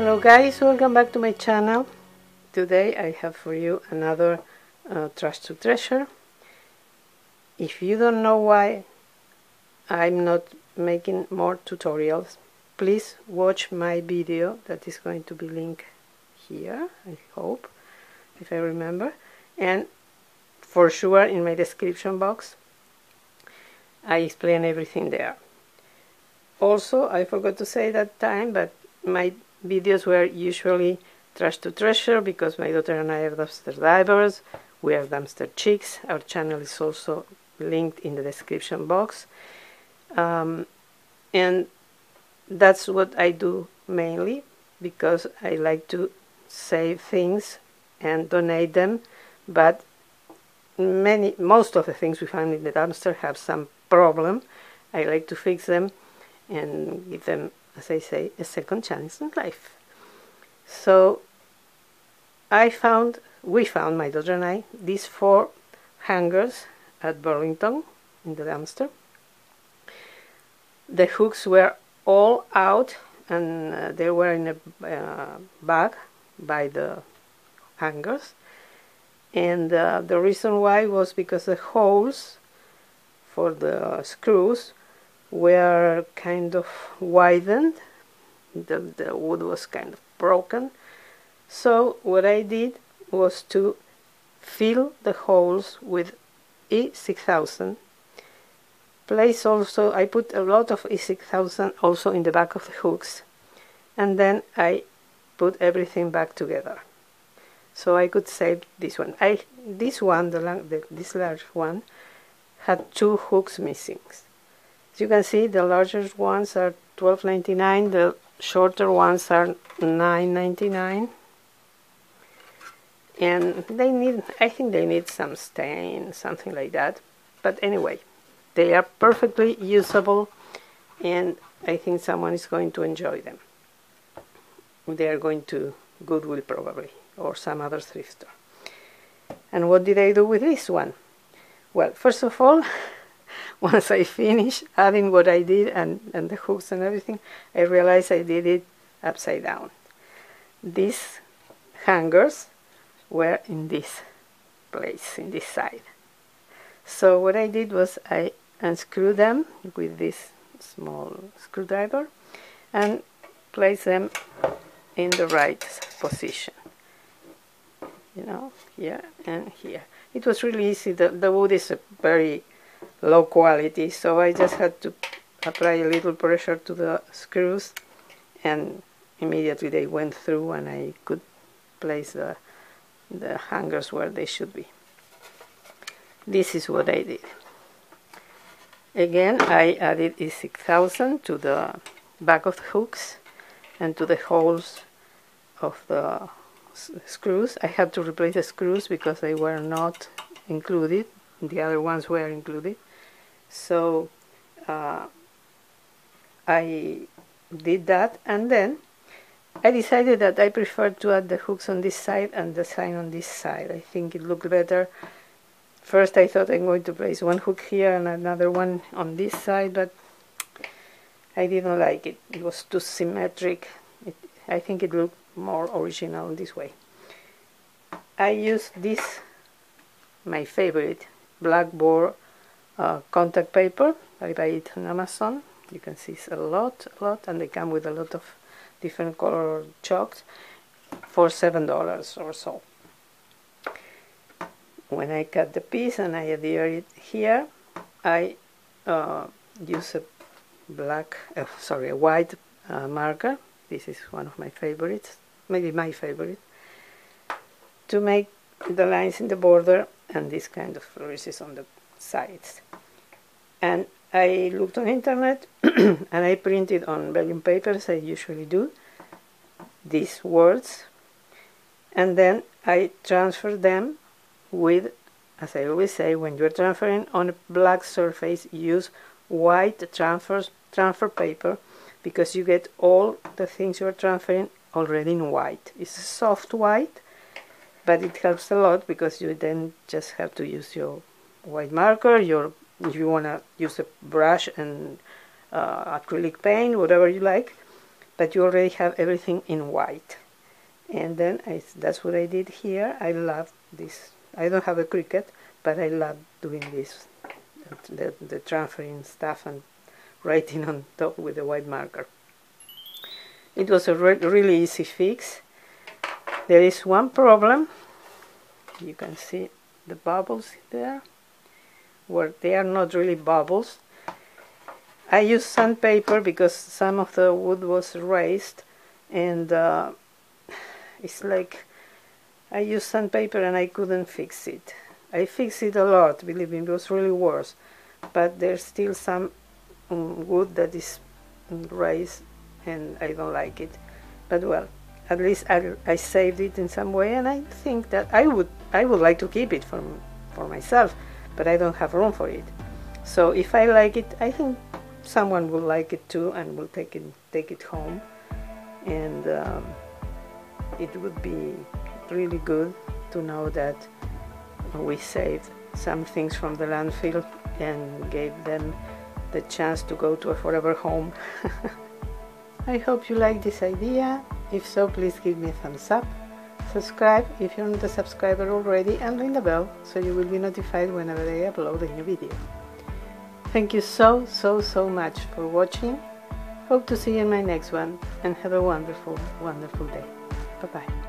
Hello guys, welcome back to my channel. Today I have for you another Trash to Treasure. If you don't know why I'm not making more tutorials, please watch my video that is going to be linked here, I hope, if I remember, and for sure in my description box I explain everything there. Also, I forgot to say that time, but my videos were usually Trash to Treasure because my daughter and I are dumpster divers. We are dumpster chicks. Our channel is also linked in the description box. And that's what I do mainly because I like to save things and donate them, but most of the things we find in the dumpster have some problem. I like to fix them and give them, as I say, a second chance in life. So we found, my daughter and I, these 4 hangers at Burlington in the dumpster. The hooks were all out and they were in a bag by the hangers. And the reason why was because the holes for the screws were kind of widened. The wood was kind of broken. So what I did was to fill the holes with E6000. I put a lot of E6000 also in the back of the hooks, and then I put everything back together so I could save this one. This large one had 2 hooks missing. As you can see, the larger ones are $12.99, the shorter ones are $9.99, and I think they need some stain, something like that. But anyway, they are perfectly usable, and I think someone is going to enjoy them. They are going to Goodwill probably, or some other thrift store. And what did I do with this one? Well, first of all, once I finished adding what I did and the hooks and everything, I realized I did it upside down. These hangers were in this place, in this side. So what I did was I unscrewed them with this small screwdriver and placed them in the right position. You know, here and here. It was really easy. The wood is a very low quality, so I just had to apply a little pressure to the screws and immediately they went through and I could place the hangers where they should be. This is what I did. Again, I added E6000 to the back of the hooks and to the holes of the screws. I had to replace the screws because they were not included. The other ones were included. So I did that, and then I decided that I preferred to add the hooks on this side and the sign on this side. I think it looked better. First I thought I'm going to place one hook here and another one on this side, but I didn't like it. It was too symmetric. I think it looked more original this way. I used this, my favorite, blackboard contact paper. I buy it on Amazon. You can see it's a lot, and they come with a lot of different color chalks for $7 or so. When I cut the piece and I adhere it here, I use a white marker. This is one of my favorites, maybe my favorite, to make the lines in the border and this kind of flourishes on the sides. And I looked on internet and I printed on vellum paper, as I usually do, these words, and then I transferred them with, as I always say, when you're transferring on a black surface, use white transfer paper, because you get all the things you're transferring already in white. It's a soft white, but it helps a lot because you then just have to use your white marker, if you want to use a brush and acrylic paint, whatever you like, but you already have everything in white. And then that's what I did here. I love this. I don't have a Cricut, but I love doing this, the transferring stuff and writing on top with a white marker. It was a really easy fix. There is one problem. You can see the bubbles there, where they are not really bubbles. I used sandpaper because some of the wood was raised, and it's like I used sandpaper and I couldn't fix it. I fixed it a lot, believe me, it was really worse, but there's still some wood that is raised and I don't like it. But well, at least I saved it in some way, and I think that I would like to keep it for myself, but I don't have room for it. So if I like it, I think someone will like it too and will take it home, and it would be really good to know that we saved some things from the landfill and gave them the chance to go to a forever home. I hope you like this idea. If so, please give me a thumbs up. Subscribe if you're not a subscriber already, and ring the bell so you will be notified whenever I upload a new video. Thank you so much for watching. Hope to see you in my next one, and have a wonderful day. Bye bye.